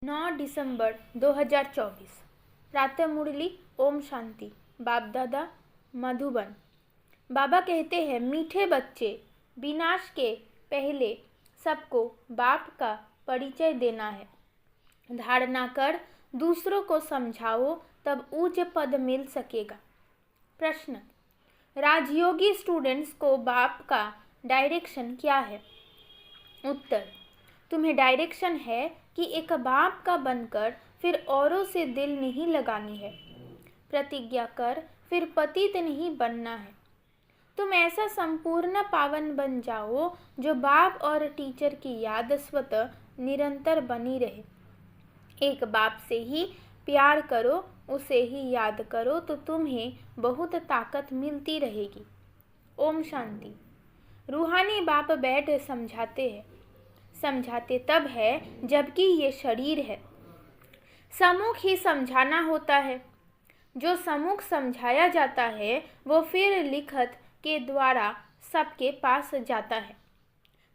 9 दिसंबर 2024। प्रातः मुरली। ओम शांति। बाप दादा मधुबन। बाबा कहते हैं, मीठे बच्चे, विनाश के पहले सबको बाप का परिचय देना है। धारणा कर दूसरों को समझाओ, तब उच्च पद मिल सकेगा। प्रश्न, राजयोगी स्टूडेंट्स को बाप का डायरेक्शन क्या है? उत्तर, तुम्हें डायरेक्शन है कि एक बाप का बनकर फिर औरों से दिल नहीं लगानी है। प्रतिज्ञा कर, फिर पतित नहीं बनना है। तुम ऐसा संपूर्ण पावन बन जाओ जो बाप और टीचर की याद स्वतः निरंतर बनी रहे। एक बाप से ही प्यार करो, उसे ही याद करो तो तुम्हें बहुत ताकत मिलती रहेगी। ओम शांति। रूहानी बाप बैठ समझाते हैं। समझाते तब है जबकि ये शरीर है। सम्मुख ही समझाना होता है। जो सम्मुख समझाया जाता है वो फिर लिखत के द्वारा सबके पास जाता है।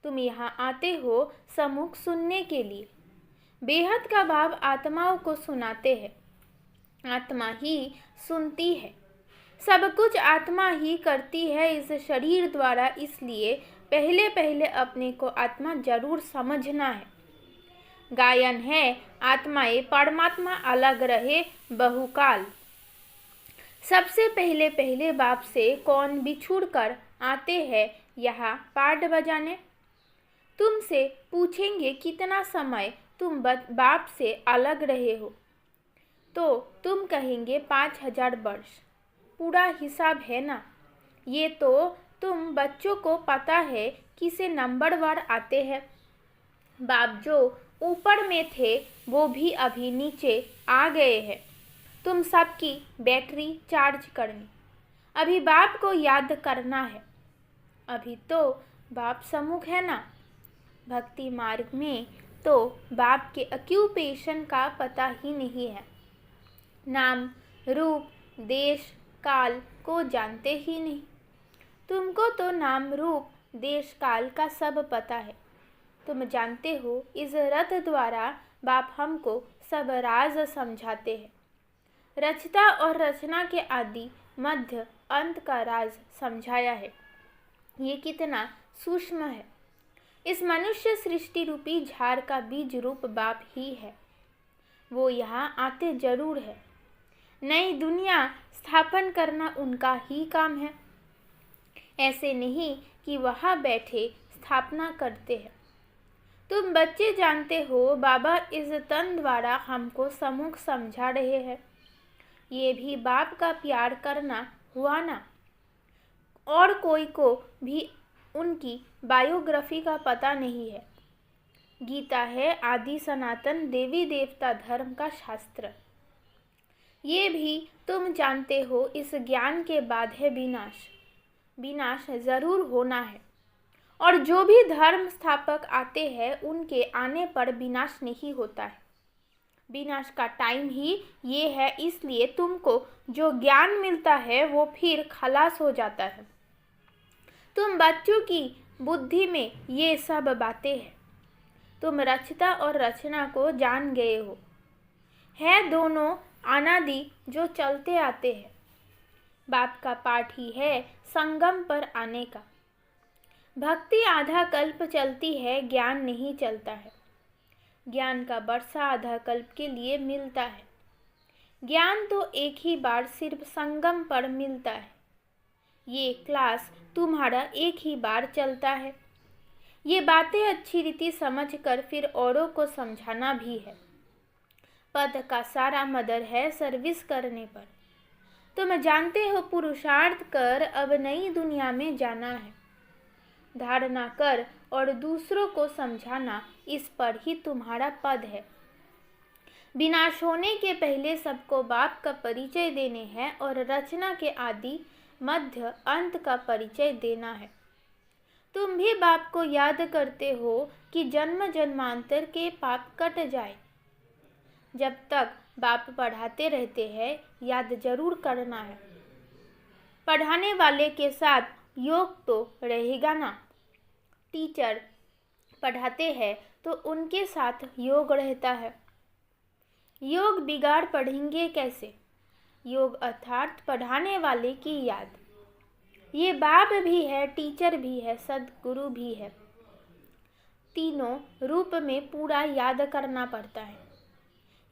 तुम यहाँ आते हो सम्मुख सुनने के लिए। बेहद का भाव आत्माओं को सुनाते हैं। आत्मा ही सुनती है। सब कुछ आत्मा ही करती है इस शरीर द्वारा, इसलिए पहले पहले अपने को आत्मा जरूर समझना है। गायन है, आत्माएं परमात्मा अलग रहे बहुकाल। सबसे पहले पहले बाप से कौन बिछुड़ कर आते हैं यहाँ पाठ बजाने? तुमसे पूछेंगे कितना समय तुम बाप से अलग रहे हो, तो तुम कहेंगे 5000 वर्ष। पूरा हिसाब है ना? ये तो तुम बच्चों को पता है किसे नंबरवार आते हैं। बाप जो ऊपर में थे वो भी अभी नीचे आ गए हैं। तुम सबकी बैटरी चार्ज करनी। अभी बाप को याद करना है। अभी तो बाप सम्मुख है ना। भक्ति मार्ग में तो बाप के ऑक्यूपेशन का पता ही नहीं है। नाम, रूप, देश, काल को जानते ही नहीं। तुमको तो नाम, रूप, देश, काल का सब पता है। तुम जानते हो इस रथ द्वारा बाप हमको सब राज समझाते हैं। रचता और रचना के आदि मध्य अंत का राज समझाया है। ये कितना सूक्ष्म है। इस मनुष्य सृष्टि रूपी झाड़ का बीज रूप बाप ही है। वो यहाँ आते जरूर है। नई दुनिया स्थापन करना उनका ही काम है। ऐसे नहीं कि वहाँ बैठे स्थापना करते हैं। तुम बच्चे जानते हो बाबा इस तन द्वारा हमको सम्मुख समझा रहे हैं। ये भी बाप का प्यार करना हुआ ना। और कोई को भी उनकी बायोग्राफी का पता नहीं है। गीता है आदि सनातन देवी देवता धर्म का शास्त्र। ये भी तुम जानते हो इस ज्ञान के बाद है विनाश। विनाश जरूर होना है। और जो भी धर्म स्थापक आते हैं उनके आने पर विनाश नहीं होता है। विनाश का टाइम ही ये है, इसलिए तुमको जो ज्ञान मिलता है वो फिर खलास हो जाता है। तुम बच्चों की बुद्धि में ये सब बातें हैं। तुम रचता और रचना को जान गए हो। है दोनों अनादि जो चलते आते हैं। बाप का पाठ ही है संगम पर आने का। भक्ति आधा कल्प चलती है, ज्ञान नहीं चलता है। ज्ञान का वर्षा आधा कल्प के लिए मिलता है। ज्ञान तो एक ही बार सिर्फ संगम पर मिलता है। ये क्लास तुम्हारा एक ही बार चलता है। ये बातें अच्छी रीति समझकर फिर औरों को समझाना भी है। पद का सारा मदर है सर्विस करने पर। तुम जानते हो पुरुषार्थ कर अब नई दुनिया में जाना है। धारणा कर और दूसरों को समझाना, इस पर ही तुम्हारा पद है। विनाश होने के पहले सबको बाप का परिचय देने हैं और रचना के आदि मध्य अंत का परिचय देना है। तुम भी बाप को याद करते हो कि जन्म जन्मांतर के पाप कट जाए। जब तक बाप पढ़ाते रहते हैं याद जरूर करना है। पढ़ाने वाले के साथ योग तो रहेगा ना। टीचर पढ़ाते हैं तो उनके साथ योग रहता है। योग बिगाड़ पढ़ेंगे कैसे? योग अर्थात पढ़ाने वाले की याद। ये बाप भी है, टीचर भी है, सदगुरु भी है। तीनों रूप में पूरा याद करना पड़ता है।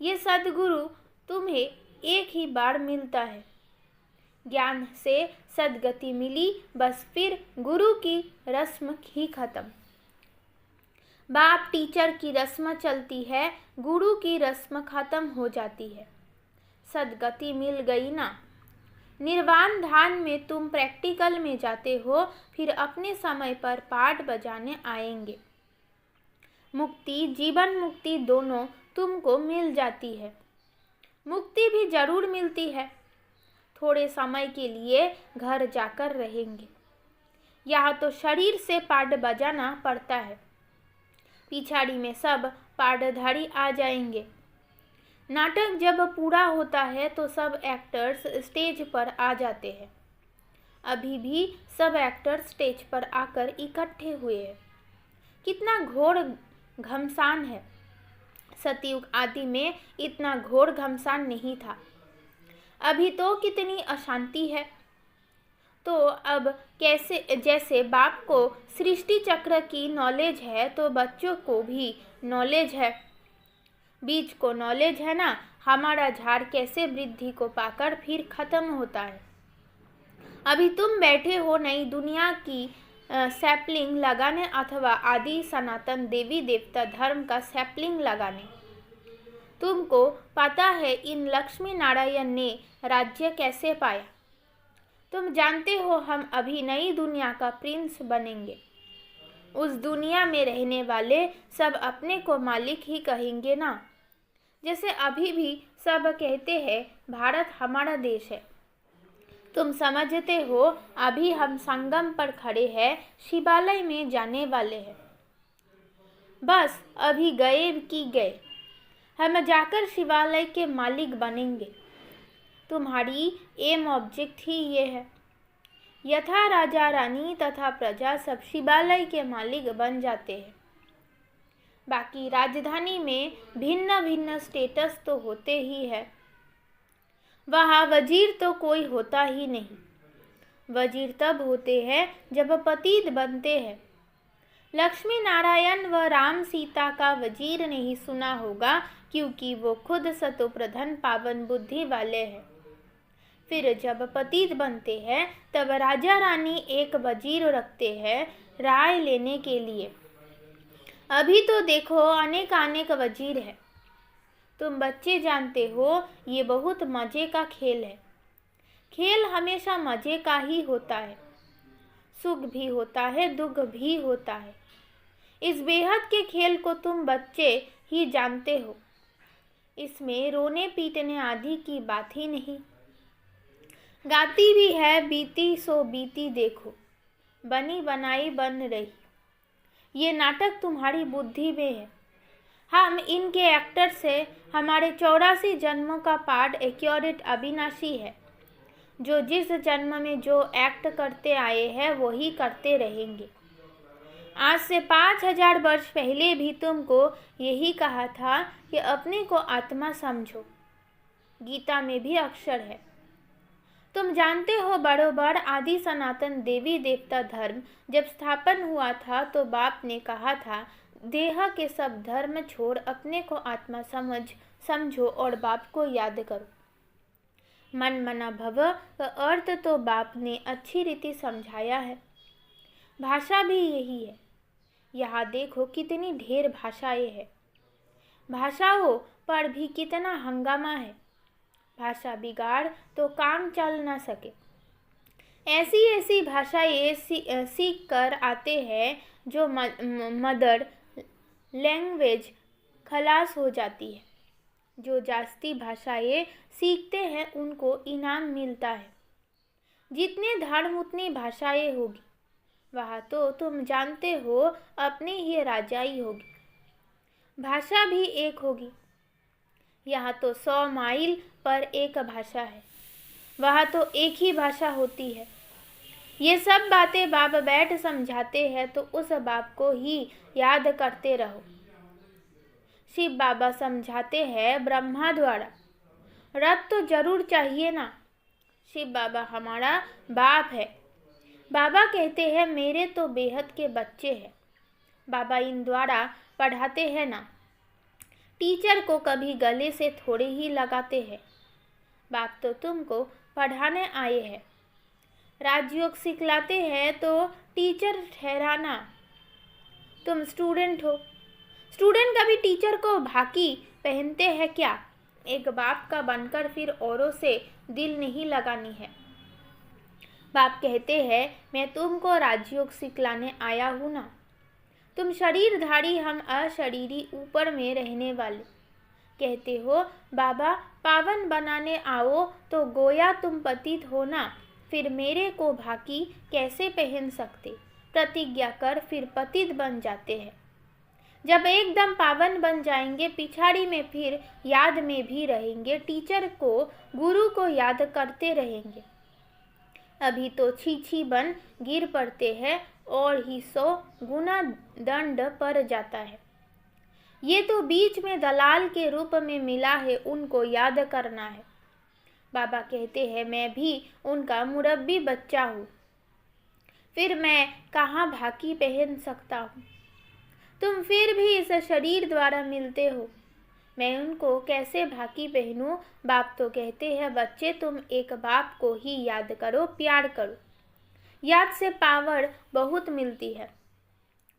ये सदगुरु तुम्हें एक ही बार मिलता है। ज्ञान से सदगति मिली, बस फिर गुरु की रस्म ही खत्म। बाप टीचर की रस्म चलती है, गुरु की रस्म खत्म हो जाती है। सदगति मिल गई ना। निर्वाण ध्यान में तुम प्रैक्टिकल में जाते हो, फिर अपने समय पर पाठ बजाने आएंगे। मुक्ति, जीवन मुक्ति दोनों तुमको मिल जाती है। मुक्ति भी जरूर मिलती है। थोड़े समय के लिए घर जाकर रहेंगे। यहाँ तो शरीर से पाठ बजाना पड़ता है। पिछाड़ी में सब पाठधारी आ जाएंगे। नाटक जब पूरा होता है तो सब एक्टर्स स्टेज पर आ जाते हैं। अभी भी सब एक्टर्स स्टेज पर आकर इकट्ठे हुए हैं। कितना घोर घमसान है। सतयुग आदि में इतना घोर घमसान नहीं था। अभी तो कितनी अशांति है। तो अब कैसे, जैसे बाप को सृष्टि चक्र की नॉलेज है तो बच्चों को भी नॉलेज है। बीज को नॉलेज है ना, हमारा झाड़ कैसे वृद्धि को पाकर फिर खत्म होता है। अभी तुम बैठे हो नई दुनिया की सैपलिंग लगाने अथवा आदि सनातन देवी देवता धर्म का सैपलिंग लगाने। तुमको पता है इन लक्ष्मी नारायण ने राज्य कैसे पाया। तुम जानते हो हम अभी नई दुनिया का प्रिंस बनेंगे। उस दुनिया में रहने वाले सब अपने को मालिक ही कहेंगे ना। जैसे अभी भी सब कहते हैं भारत हमारा देश है। तुम समझते हो अभी हम संगम पर खड़े हैं, शिवालय में जाने वाले हैं। बस अभी गए कि गए। हम जाकर शिवालय के मालिक बनेंगे। तुम्हारी एम ऑब्जेक्ट ही ये है। यथा राजा रानी तथा प्रजा सब शिवालय के मालिक बन जाते हैं। बाकी राजधानी में भिन्न भिन्न स्टेटस तो होते ही है। वहाँ वजीर तो कोई होता ही नहीं। वजीर तब होते हैं जब पतित बनते हैं। लक्ष्मी नारायण व राम सीता का वजीर नहीं सुना होगा, क्योंकि वो खुद सतोप्रधान पावन बुद्धि वाले हैं। फिर जब पतित बनते हैं तब राजा रानी एक वजीर रखते हैं राय लेने के लिए। अभी तो देखो अनेक वजीर है। तुम बच्चे जानते हो ये बहुत मजे का खेल है। खेल हमेशा मजे का ही होता है। सुख भी होता है, दुख भी होता है। इस बेहद के खेल को तुम बच्चे ही जानते हो। इसमें रोने पीटने आदि की बात ही नहीं। गाती भी है बीती सो बीती देखो, बनी बनाई बन रही। ये नाटक तुम्हारी बुद्धि में है। हम इनके एक्टर से हमारे 84 जन्मों का पाठ एक्यूरेट अविनाशी है। जो जिस जन्म में जो एक्ट करते आए हैं वही करते रहेंगे। आज से 5000 वर्ष पहले भी तुमको यही कहा था कि अपने को आत्मा समझो। गीता में भी अक्षर है। तुम जानते हो बरोबर आदि सनातन देवी देवता धर्म जब स्थापन हुआ था तो बाप ने कहा था देह के सब धर्म छोड़ अपने को आत्मा समझो और बाप को याद करो। मन मना भव का अर्थ तो बाप ने अच्छी रीति समझाया है। भाषा भी यही है। यहाँ देखो कितनी ढेर भाषाएं हैं। भाषाओं पर भी कितना हंगामा है। भाषा बिगाड़ तो काम चल ना सके। ऐसी भाषाएं सीख कर आते हैं जो मदर लैंग्वेज खलास हो जाती है। जो जास्ती भाषाएं सीखते हैं उनको इनाम मिलता है। जितने धर्म उतनी भाषाएं होगी। वहाँ तो तुम जानते हो अपनी ही राजाई होगी। भाषा भी एक होगी। यहाँ तो 100 माइल पर एक भाषा है। वहाँ तो एक ही भाषा होती है। ये सब बातें बाप बैठ समझाते हैं तो उस बाप को ही याद करते रहो। शिव बाबा समझाते हैं ब्रह्मा द्वारा। रथ तो जरूर चाहिए ना। शिव बाबा हमारा बाप है। बाबा कहते हैं मेरे तो बेहद के बच्चे हैं। बाबा इन द्वारा पढ़ाते हैं ना। टीचर को कभी गले से थोड़े ही लगाते हैं। बाप तो तुमको पढ़ाने आए हैं। राजयोग सिखलाते हैं तो टीचर ठहराना। तुम स्टूडेंट हो। स्टूडेंट कभी टीचर को भाकी पहनते हैं क्या? एक बाप का बनकर फिर औरों से दिल नहीं लगानी है। बाप कहते हैं मैं तुमको राजयोग सिखलाने आया हूँ ना। तुम शरीरधारी, हम अशरीरी, ऊपर में रहने वाले। कहते हो बाबा पावन बनाने आओ तो गोया तुम पतित हो ना। फिर मेरे को भाकी कैसे पहन सकते? प्रतिज्ञा कर फिर पतित बन जाते हैं। जब एकदम पावन बन जाएंगे पिछाड़ी में फिर याद में भी रहेंगे। टीचर को, गुरु को याद करते रहेंगे। अभी तो छी बन गिर पड़ते हैं और ही 100 गुना दंड पड़ जाता है। ये तो बीच में दलाल के रूप में मिला है, उनको याद करना है। बाबा कहते हैं मैं भी उनका मुरब्बी बच्चा हूँ। फिर मैं कहाँ भाकी पहन सकता हूँ? तुम फिर भी इस शरीर द्वारा मिलते हो। मैं उनको कैसे भाकी पहनूं? बाप तो कहते हैं बच्चे तुम एक बाप को ही याद करो, प्यार करो। याद से पावर बहुत मिलती है।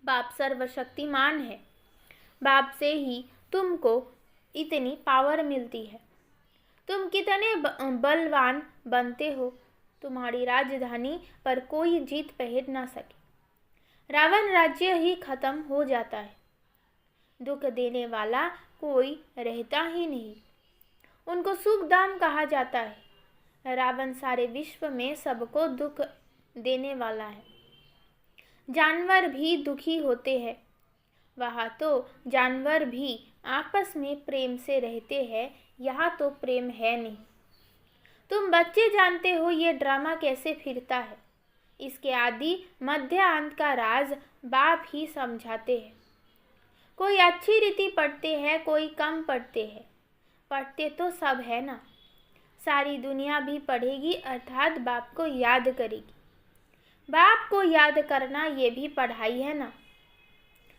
बाप सर्वशक्तिमान है। बाप से ही तुमको इतनी पावर मिलती है। तुम कितने बलवान बनते हो। तुम्हारी राजधानी पर कोई जीत पहन ना सके। रावण राज्य ही खत्म हो जाता है। दुख देने वाला कोई रहता ही नहीं। उनको सुखधाम कहा जाता है। रावण सारे विश्व में सबको दुख देने वाला है। जानवर भी दुखी होते हैं। वहाँ तो जानवर भी आपस में प्रेम से रहते हैं। यहाँ तो प्रेम है नहीं। तुम बच्चे जानते हो ये ड्रामा कैसे फिरता है। इसके आदि मध्य अंत का राज बाप ही समझाते हैं। कोई अच्छी रीति पढ़ते हैं, कोई कम पढ़ते हैं। पढ़ते तो सब है ना। सारी दुनिया भी पढ़ेगी अर्थात बाप को याद करेगी। बाप को याद करना ये भी पढ़ाई है ना।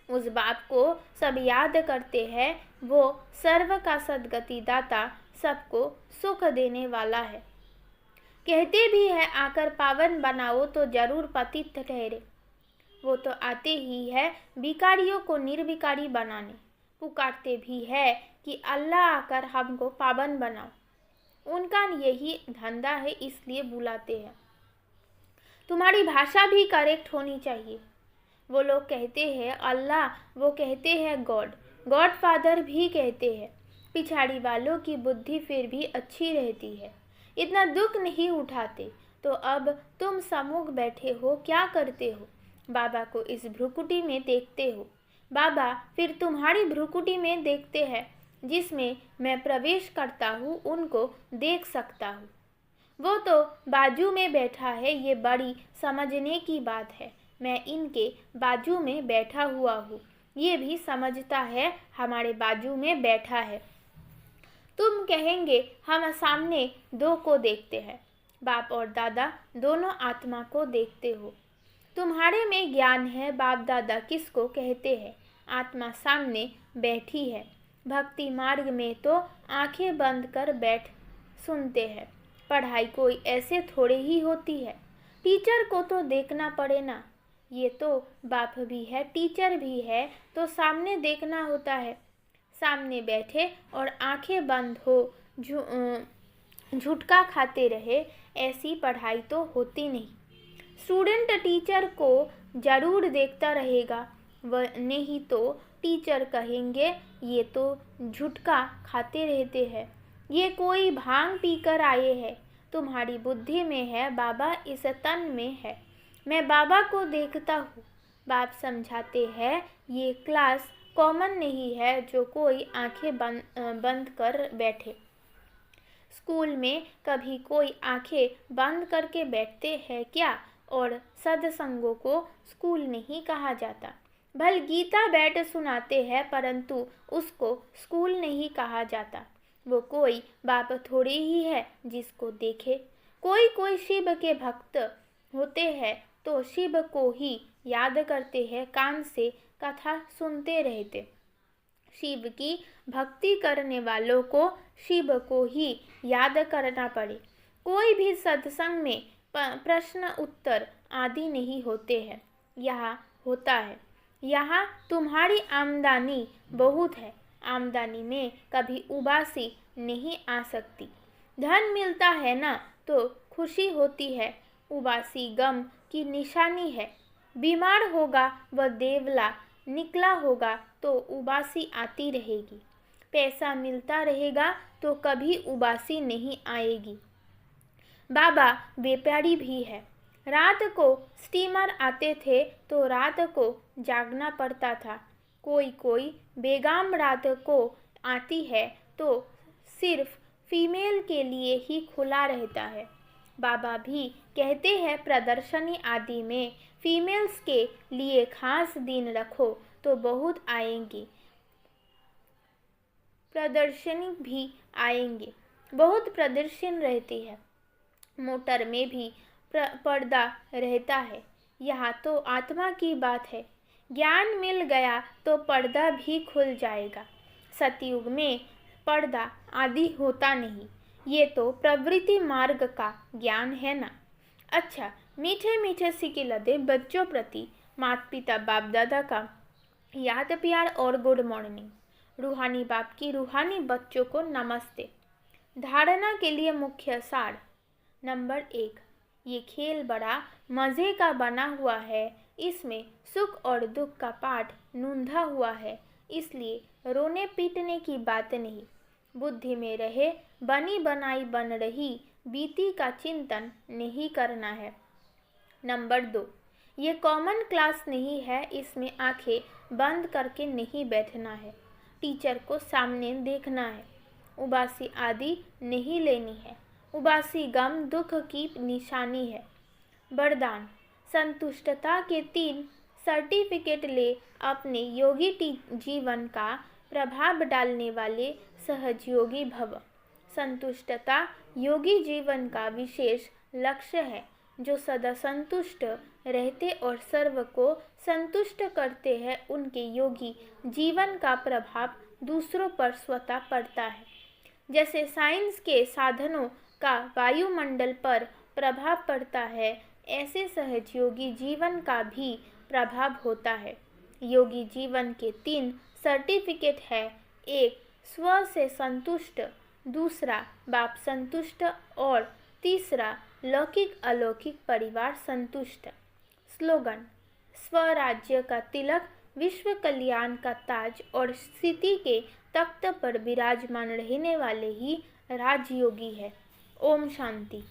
उस बाप को सब याद करते हैं। वो सर्व का सद्गति दाता, सबको सुख देने वाला है। कहते भी है आकर पावन बनाओ तो जरूर पतित ठहरे। वो तो आते ही है भिखारियों को निर्भिकारी बनाने। पुकारते भी है कि अल्लाह आकर हमको पावन बनाओ। उनका यही धंधा है, इसलिए बुलाते हैं। तुम्हारी भाषा भी करेक्ट होनी चाहिए। वो लोग कहते हैं अल्लाह, वो कहते हैं गॉड, गॉड फादर भी कहते हैं। पिछाड़ी वालों की बुद्धि फिर भी अच्छी रहती है। इतना दुख नहीं उठाते। तो अब तुम सम्मुख बैठे हो, क्या करते हो? बाबा को इस भ्रुकुटी में देखते हो। बाबा फिर तुम्हारी भ्रुकुटी में देखते हैं। जिसमें मैं प्रवेश करता हूँ उनको देख सकता हूँ। वो तो बाजू में बैठा है, ये बड़ी समझने की बात है। मैं इनके बाजू में बैठा हुआ हूँ, ये भी समझता है हमारे बाजू में बैठा है। तुम कहेंगे हम सामने दो को देखते हैं। बाप और दादा दोनों आत्मा को देखते हो। तुम्हारे में ज्ञान है। बाप दादा किसको कहते हैं? आत्मा सामने बैठी है। भक्ति मार्ग में तो आंखें बंद कर बैठ सुनते हैं। पढ़ाई कोई ऐसे थोड़े ही होती है। टीचर को तो देखना पड़े ना। ये तो बाप भी है, टीचर भी है, तो सामने देखना होता है। सामने बैठे और आंखें बंद हो झुटका खाते रहे, ऐसी पढ़ाई तो होती नहीं। स्टूडेंट टीचर को जरूर देखता रहेगा, नहीं तो टीचर कहेंगे ये तो झुटका खाते रहते हैं, ये कोई भांग पीकर आए हैं। तुम्हारी बुद्धि में है, बाबा इस तन में है। मैं बाबा को देखता हूँ। बाप समझाते हैं ये क्लास कॉमन नहीं है जो कोई आंखें बंद कर बैठे। स्कूल में कभी कोई आंखें बंद करके बैठते हैं क्या? और सत्संगों को स्कूल नहीं कहा जाता। भल गीता बैठ सुनाते हैं, परंतु उसको स्कूल नहीं कहा जाता। वो कोई बाप थोड़े ही है जिसको देखे। कोई कोई शिव के भक्त होते हैं तो शिव को ही याद करते हैं, कान से कथा सुनते रहते। शिव की भक्ति करने वालों को शिव को ही याद करना पड़े। कोई भी सत्संग में प्रश्न उत्तर आदि नहीं होते हैं। यहाँ होता है, यहाँ तुम्हारी आमदनी बहुत है, आमदनी में कभी उबासी नहीं आ सकती। धन मिलता है ना तो खुशी होती है, उबासी गम की निशानी है। बीमार होगा वह देवला निकला होगा तो उबासी आती रहेगी। पैसा मिलता रहेगा तो कभी उबासी नहीं आएगी। बाबा व्यापारी भी है। रात को स्टीमर आते थे तो रात को जागना पड़ता था। कोई कोई बेगाम रात को आती है तो सिर्फ फीमेल के लिए ही खुला रहता है। बाबा भी कहते हैं प्रदर्शनी आदि में फीमेल्स के लिए खास दिन रखो तो बहुत आएंगी, प्रदर्शनी भी आएंगे। बहुत प्रदर्शन रहती है। मोटर में भी पर्दा रहता है। यहाँ तो आत्मा की बात है। ज्ञान मिल गया तो पर्दा भी खुल जाएगा। सतयुग में पर्दा आदि होता नहीं। ये तो प्रवृत्ति मार्ग का ज्ञान है ना। अच्छा, मीठे मीठे सिक्के लदे बच्चों प्रति माता पिता बाप दादा का याद प्यार और गुड मॉर्निंग। रूहानी बाप की रूहानी बच्चों को नमस्ते। धारणा के लिए मुख्य सार। नंबर 1, ये खेल बड़ा मज़े का बना हुआ है। इसमें सुख और दुख का पाठ नूंधा हुआ है, इसलिए रोने पीटने की बात नहीं। बुद्धि में रहे बनी बनाई बन रही बीती का चिंतन नहीं करना है। नंबर 2, ये कॉमन क्लास नहीं है, इसमें आंखें बंद करके नहीं बैठना है। टीचर को सामने देखना है। उबासी आदि नहीं लेनी है। उबासी गम दुख की निशानी है। वरदान, संतुष्टता के 3 सर्टिफिकेट ले अपने योगी जीवन का प्रभाव डालने वाले सहजयोगी भव। संतुष्टता योगी जीवन का विशेष लक्ष्य है, जो सदा संतुष्ट रहते और सर्व को संतुष्ट करते हैं। उनके योगी जीवन का प्रभाव दूसरों पर स्वतः पड़ता है। जैसे साइंस के साधनों का वायुमंडल पर प्रभाव पड़ता है, ऐसे सहजयोगी जीवन का भी प्रभाव होता है। योगी जीवन के 3 सर्टिफिकेट है। 1, स्व से संतुष्ट, दूसरा बाप संतुष्ट और तीसरा लौकिक अलौकिक परिवार संतुष्ट। स्लोगन, स्वराज्य का तिलक, विश्व कल्याण का ताज और स्थिति के तख्त पर विराजमान रहने वाले ही राजयोगी है। ओम शांति।